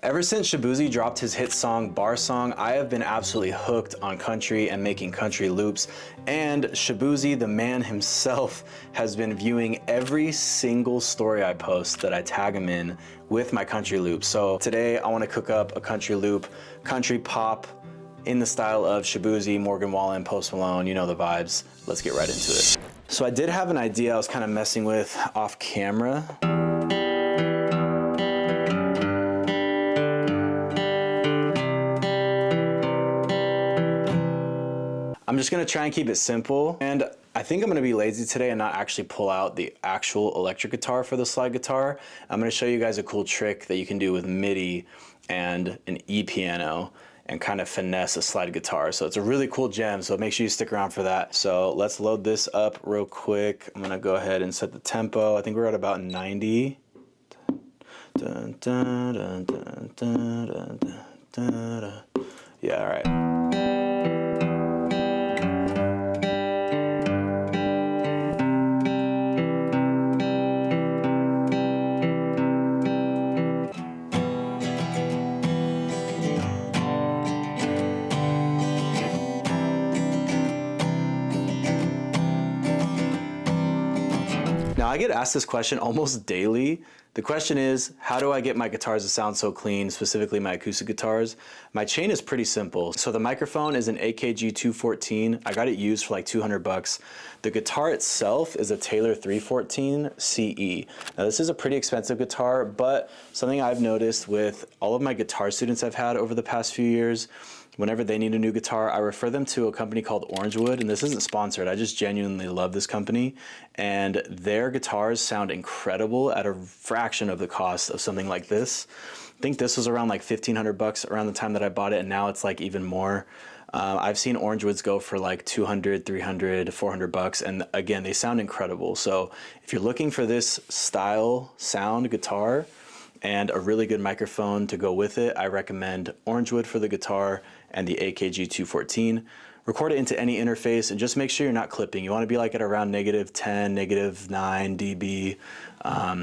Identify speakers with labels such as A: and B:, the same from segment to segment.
A: Ever since Shaboozey dropped his hit song, Bar Song, I have been absolutely hooked on country and making country loops. And Shaboozey, the man himself, has been viewing every single story I post that I tag him in with my country loop. So today I want to cook up a country loop, country pop, in the style of Shaboozey, Morgan Wallen, Post Malone, you know the vibes. Let's get right into it. So I did have an idea I was kind of messing with off camera. I'm just gonna try and keep it simple, and I think I'm gonna be lazy today and not actually pull out the actual electric guitar for the slide guitar. I'm gonna show you guys a cool trick that you can do with Midi and an E piano and kind of finesse a slide guitar. So it's a really cool gem, so make sure you stick around for that. So let's load this up real quick. I'm gonna go ahead and set the tempo. I think we're at about 90. Dun, dun, dun, dun, dun, dun, dun, dun, dun. Yeah, all right. Now I get asked this question almost daily. The question is, how do I get my guitars to sound so clean, specifically my acoustic guitars? My chain is pretty simple. So the microphone is an AKG 214. I got it used for like 200 bucks. The guitar itself is a Taylor 314 CE. Now this is a pretty expensive guitar, but something I've noticed with all of my guitar students I've had over the past few years, whenever they need a new guitar, I refer them to a company called Orangewood, and this isn't sponsored. I just genuinely love this company, and their guitars sound incredible at a fraction of the cost of something like this. I think this was around like 1,500 bucks around the time that I bought it, and now it's like even more. I've seen Orangewoods go for like 200, 300, 400 bucks, and again, they sound incredible. So if you're looking for this style sound guitar and a really good microphone to go with it, I recommend Orangewood for the guitar and the AKG 214. Record it into any interface and just make sure you're not clipping. You want to be like at around -10, -9 dB.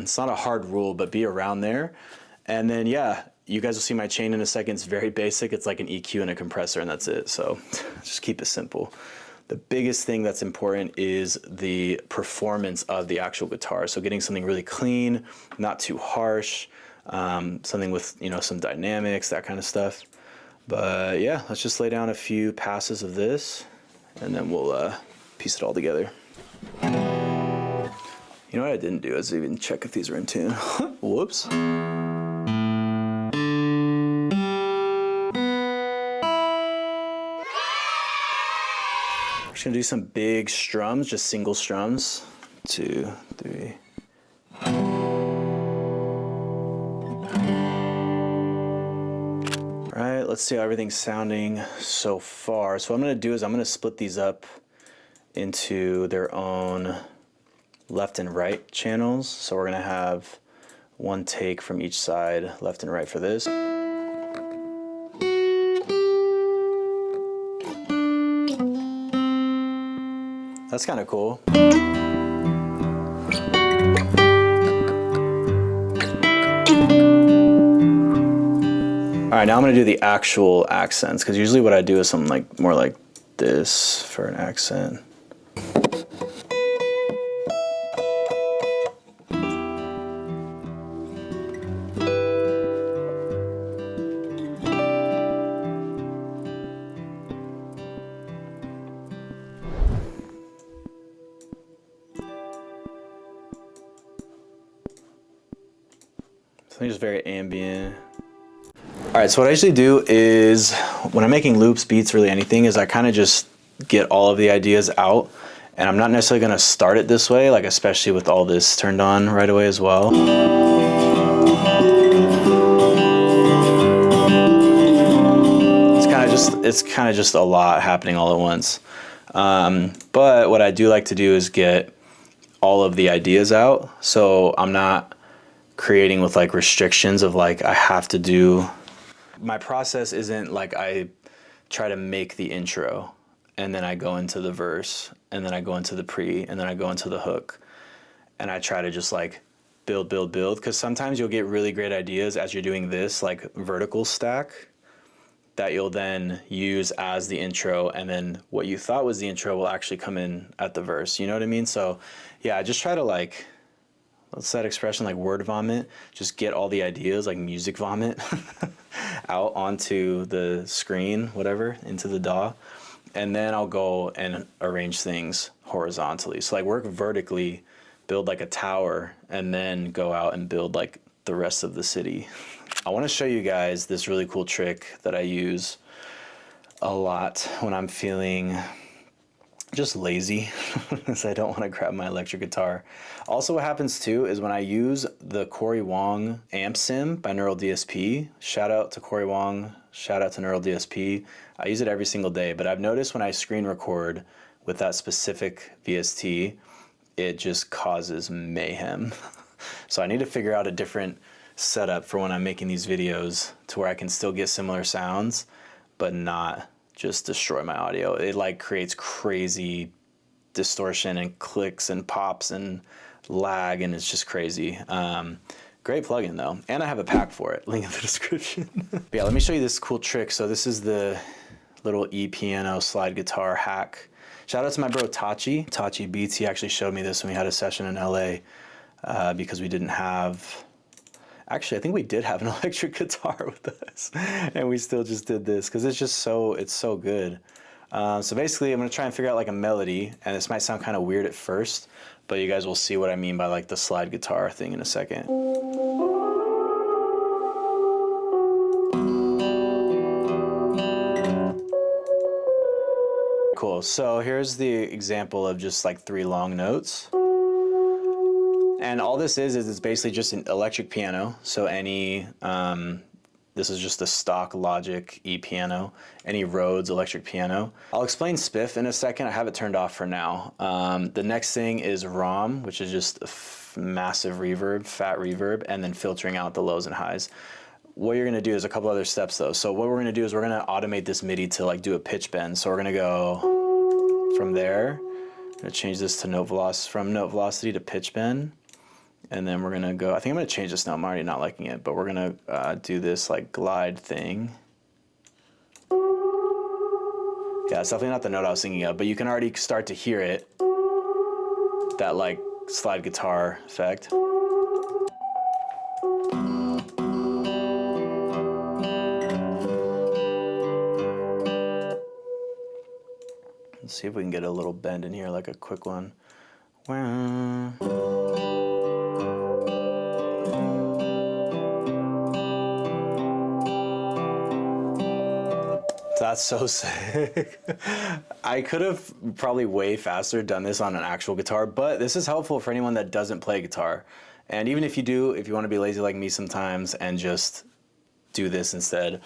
A: It's not a hard rule, but be around there. And then yeah, you guys will see my chain in a second. It's very basic. It's like an EQ and a compressor, and that's it. So just keep it simple. The biggest thing that's important is the performance of the actual guitar. So getting something really clean, not too harsh, something with, you know, some dynamics, that kind of stuff. But yeah, let's just lay down a few passes of this and then we'll piece it all together. You know what I didn't do is even check if these are in tune. Whoops. We're just gonna do some big strums, just single strums. 2, 3. All right, let's see how everything's sounding so far. So what I'm gonna do is I'm gonna split these up into their own left and right channels. So we're gonna have one take from each side, left and right for this. That's kind of cool. All right, now I'm gonna do the actual accents, because usually what I do is something like more like this for an accent. Something just very ambient. All right, so what I usually do is when I'm making loops, beats, really anything, is I kind of just get all of the ideas out, and I'm not necessarily gonna start it this way, like especially with all this turned on right away as well. It's kind of just a lot happening all at once. But what I do like to do is get all of the ideas out, so I'm not creating with like restrictions of like I have to do. My process isn't like I try to make the intro and then I go into the verse and then I go into the pre and then I go into the hook and I try to just like build, build, build, because sometimes you'll get really great ideas as you're doing this, like vertical stack, that you'll then use as the intro, and then what you thought was the intro will actually come in at the verse. You know what I mean? So yeah, just try to like, what's that expression, like word vomit? Just get all the ideas, like music vomit, out onto the screen, whatever, into the DAW. And then I'll go and arrange things horizontally. So like work vertically, build like a tower, and then go out and build like the rest of the city. I want to show you guys this really cool trick that I use a lot when I'm feeling just lazy, because I don't want to grab my electric guitar. Also, what happens too is when I use the Corey Wong amp sim by Neural DSP, shout out to Corey Wong, shout out to Neural DSP. I use it every single day, but I've noticed when I screen record with that specific VST, it just causes mayhem. So I need to figure out a different setup for when I'm making these videos to where I can still get similar sounds, but not just destroy my audio. It like creates crazy distortion and clicks and pops and lag, and it's just crazy. Great plugin though, and I have a pack for it, link in the description. But yeah, let me show you this cool trick. So this is the little piano slide guitar hack. Shout out to my bro Tachi Beats. He actually showed me this when we had a session in LA, because we didn't have, actually I think we did have an electric guitar with us, and we still just did this because it's just so, it's so good. So basically I'm gonna try and figure out like a melody, and this might sound kind of weird at first, but you guys will see what I mean by like the slide guitar thing in a second. Cool, so here's the example of just like 3 long notes. And all this is it's basically just an electric piano. So any, this is just the stock Logic E-piano, any Rhodes electric piano. I'll explain spiff in a second. I have it turned off for now. The next thing is ROM, which is just a massive reverb, fat reverb, and then filtering out the lows and highs. What you're gonna do is a couple other steps though. So what we're gonna do is we're gonna automate this MIDI to like do a pitch bend. So we're gonna go from there. I'm gonna change this to note velocity, from note velocity to pitch bend. And then we're gonna go, I think I'm gonna change this now, I'm already not liking it, but we're gonna do this like glide thing. Yeah, it's definitely not the note I was thinking of, but you can already start to hear it, that like slide guitar effect. Let's see if we can get a little bend in here, like a quick one. That's so sick. I could have probably way faster done this on an actual guitar, but this is helpful for anyone that doesn't play guitar. And even if you do, if you want to be lazy like me sometimes and just do this instead,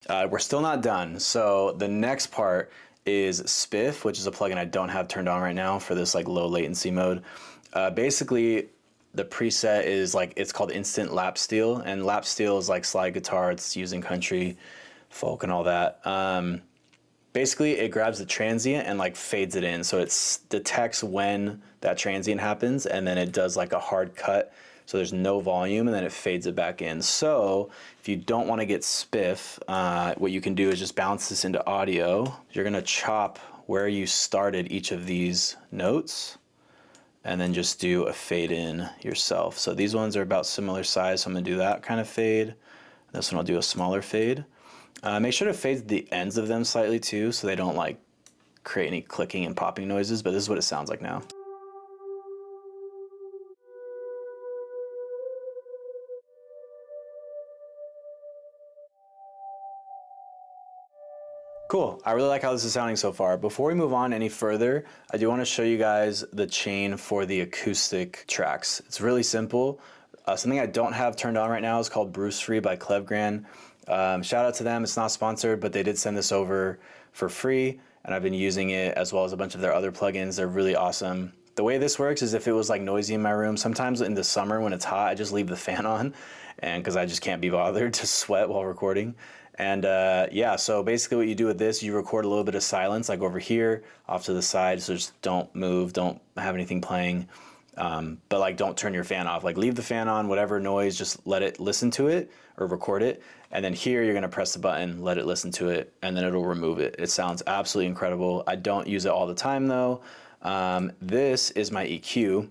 A: we're still not done. So the next part is Spiff, which is a plugin I don't have turned on right now for this like low latency mode. Basically, the preset is like, it's called Instant Lap Steel, and lap steel is like slide guitar. It's using country, folk, and all that. Basically, it grabs the transient and like fades it in, so it detects when that transient happens, and then it does like a hard cut, so there's no volume, and then it fades it back in. So if you don't want to get spiff, what you can do is just bounce this into audio. You're gonna chop where you started each of these notes, and then just do a fade in yourself. So these ones are about similar size, so I'm gonna do that kind of fade. This one I'll do a smaller fade. Make sure to fade the ends of them slightly too, so they don't like create any clicking and popping noises, but this is what it sounds like now. Cool, I really like how this is sounding so far. Before we move on any further, I do want to show you guys the chain for the acoustic tracks. It's really simple. Something I don't have turned on right now is called Bruce Free by Clevgran. Shout out to them, it's not sponsored, but they did send this over for free, and I've been using it as well as a bunch of their other plugins. They're really awesome. The way this works is if it was like noisy in my room, sometimes in the summer when it's hot, I just leave the fan on, and because I just can't be bothered to sweat while recording. And yeah, so basically what you do with this, you record a little bit of silence, like over here, off to the side, so just don't move, don't have anything playing. But like, don't turn your fan off. Like, leave the fan on, whatever noise, just let it listen to it or record it. And then here you're gonna press the button, let it listen to it, and then it'll remove it. It sounds absolutely incredible. I don't use it all the time though. This is my EQ,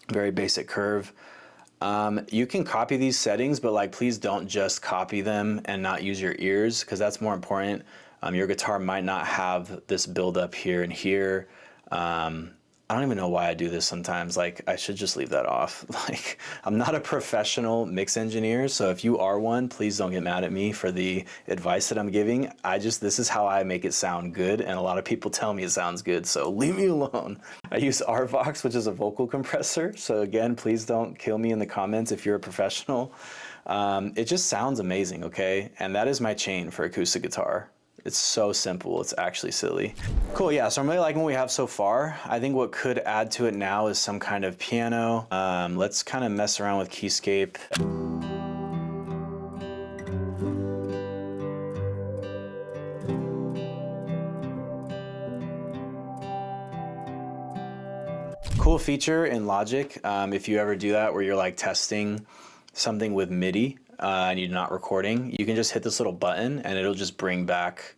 A: very basic curve. You can copy these settings, but like, please don't just copy them and not use your ears, because that's more important. Your guitar might not have this build up here and here. I don't even know why I do this sometimes. Like, I should just leave that off. Like, I'm not a professional mix engineer, so if you are one, please don't get mad at me for the advice that I'm giving. This is how I make it sound good, and a lot of people tell me it sounds good, so leave me alone. I use RVox, which is a vocal compressor, so again, please don't kill me in the comments if you're a professional. It just sounds amazing, okay? And that is my chain for acoustic guitar. It's so simple, it's actually silly. Cool, yeah, so I'm really liking what we have so far. I think what could add to it now is some kind of piano. Let's kind of mess around with keyscape. Cool feature in Logic, if you ever do that where you're like testing something with Midi and you're not recording, you can just hit this little button and it'll just bring back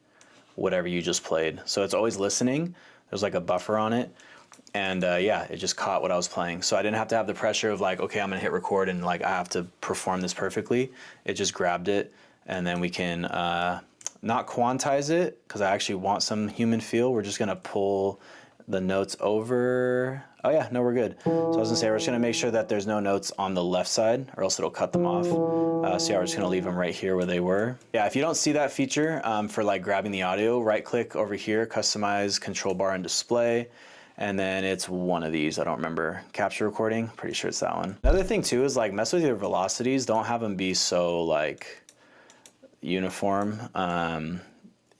A: whatever you just played. So it's always listening. There's like a buffer on it. And yeah, it just caught what I was playing. So I didn't have to have the pressure of like, okay, I'm gonna hit record and like I have to perform this perfectly. It just grabbed it, and then we can not quantize it, because I actually want some human feel. We're just gonna pull the notes over. Oh yeah, no, we're good. So I was gonna say, we're just gonna make sure that there's no notes on the left side, or else it'll cut them off. So yeah, we're just gonna leave them right here where they were. Yeah, if you don't see that feature for like grabbing the audio, right click over here, customize control bar and display. And then it's one of these, I don't remember, capture recording, pretty sure it's that one. Another thing too is like, mess with your velocities, don't have them be so like uniform.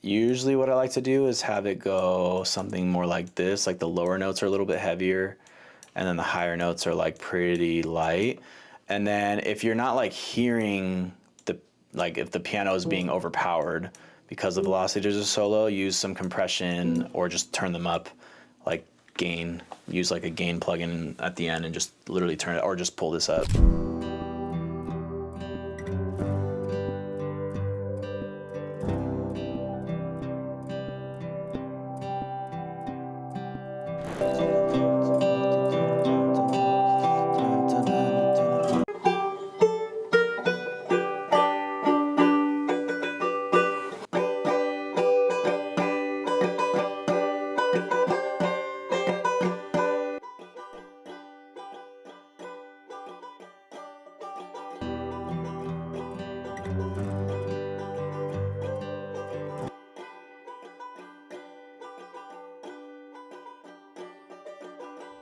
A: Usually what I like to do is have it go something more like this, like the lower notes are a little bit heavier and then the higher notes are like pretty light. And then if you're not like hearing like if the piano is being overpowered because the velocities are so low, use some compression or just turn them up, like gain, use like a gain plugin at the end and just literally turn it, or just pull this up.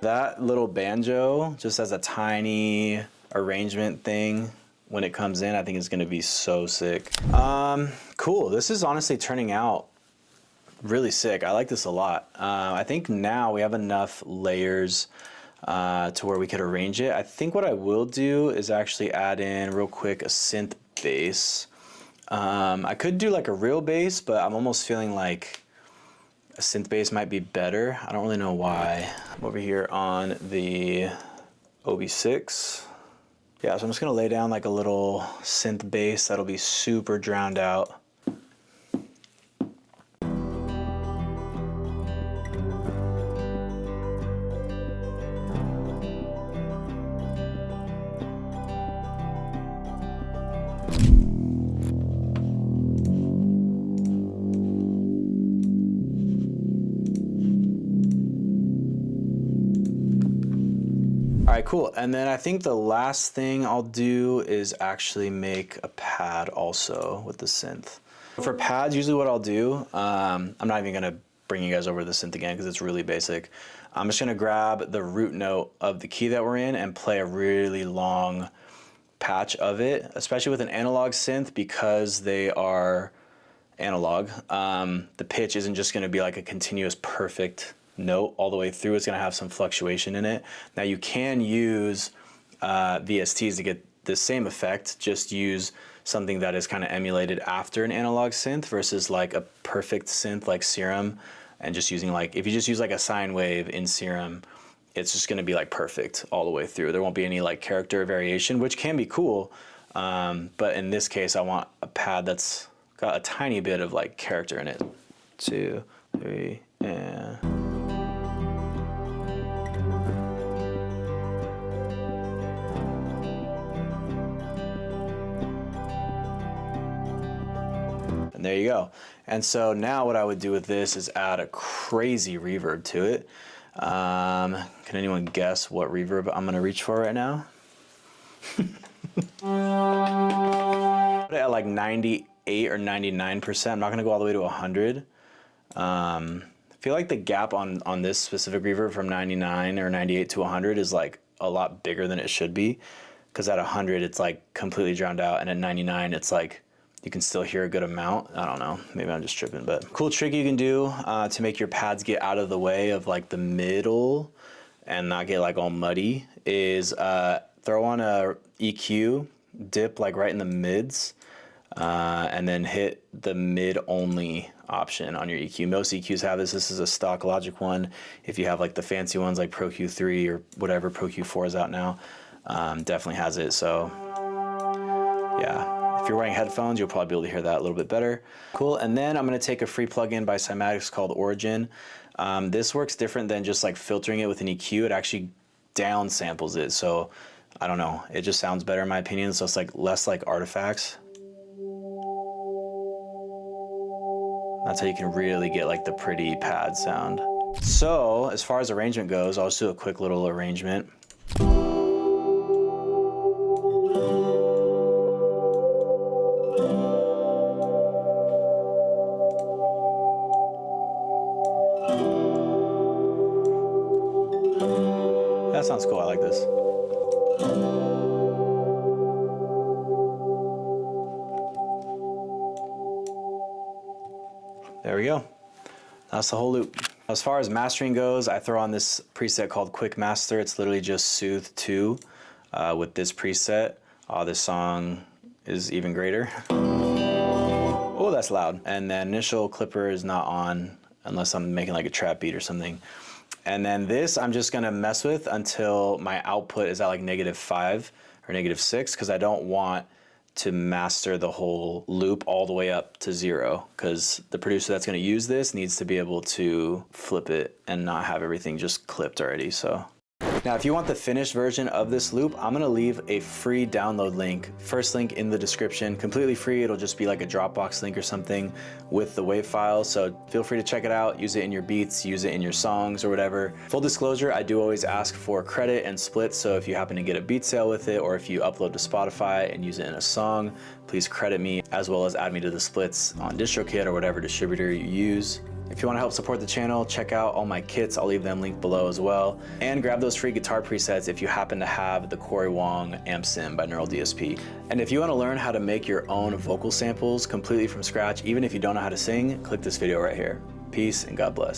A: That little banjo, just as a tiny arrangement thing, when it comes in, I think it's gonna be so sick. Cool, this is honestly turning out really sick. I like this a lot. I think now we have enough layers to where we could arrange it. I think what I will do is actually add in real quick a synth bass. I could do like a real bass, but I'm almost feeling like a synth bass might be better. I don't really know why. I'm over here on the OB6. Yeah, so I'm just gonna lay down like a little synth bass that'll be super drowned out. All right, cool. And then I think the last thing I'll do is actually make a pad also with the synth. For pads, usually what I'll do, I'm not even gonna bring you guys over the synth again because it's really basic. I'm just gonna grab the root note of the key that we're in and play a really long patch of it, especially with an analog synth because they are analog. The pitch isn't just gonna be like a continuous perfect note all the way through. It's going to have some fluctuation in it. Now you can use VSTs to get the same effect, just use something that is kind of emulated after an analog synth versus like a perfect synth like Serum, and just using like, if you just use like a sine wave in Serum, it's just gonna be like perfect all the way through. There won't be any like character variation, which can be cool. But in this case, I want a pad that's got a tiny bit of like character in it. 2, 3, and... And there you go. And so now what I would do with this is add a crazy reverb to it. Can anyone guess what reverb I'm gonna reach for right now? Put it at like 98 or 99%. I'm not gonna go all the way to 100. I feel like the gap on this specific reverb from 99 or 98 to 100 is like a lot bigger than it should be. Because at 100 it's like completely drowned out, and at 99 it's like you can still hear a good amount. I don't know, maybe I'm just tripping, but cool trick you can do to make your pads get out of the way of like the middle and not get like all muddy is throw on a EQ, dip like right in the mids, and then hit the mid only option on your EQ. Most EQs have this. This is a stock Logic one. If you have like the fancy ones like Pro Q3 or whatever, Pro Q4 is out now, definitely has it. So yeah. If you're wearing headphones, you'll probably be able to hear that a little bit better. Cool, and then I'm gonna take a free plugin by Cymatics called Origin. This works different than just like filtering it with an EQ. It actually down samples it. So I don't know, it just sounds better in my opinion. So it's like less like artifacts. That's how you can really get like the pretty pad sound. So as far as arrangement goes, I'll just do a quick little arrangement. That sounds cool, I like this. There we go. That's the whole loop. As far as mastering goes, I throw on this preset called Quick Master. It's literally just Soothe 2 with this preset. This song is even greater. Oh, that's loud. And then initial clipper is not on unless I'm making like a trap beat or something. And then this I'm just gonna mess with until my output is at like -5 or -6, because I don't want to master the whole loop all the way up to 0, because the producer that's gonna use this needs to be able to flip it and not have everything just clipped already. So now if you want the finished version of this loop, I'm gonna leave a free download link, first link in the description, completely free. It'll just be like a Dropbox link or something with the WAV file. So feel free to check it out, use it in your beats, use it in your songs or whatever. Full disclosure, I do always ask for credit and splits. So if you happen to get a beat sale with it, or if you upload to Spotify and use it in a song, please credit me, as well as add me to the splits on DistroKid or whatever distributor you use. If you want to help support the channel, check out all my kits. I'll leave them linked below as well. And grab those free guitar presets if you happen to have the Corey Wong Amp Sim by Neural DSP. And if you want to learn how to make your own vocal samples completely from scratch, even if you don't know how to sing, click this video right here. Peace and God bless.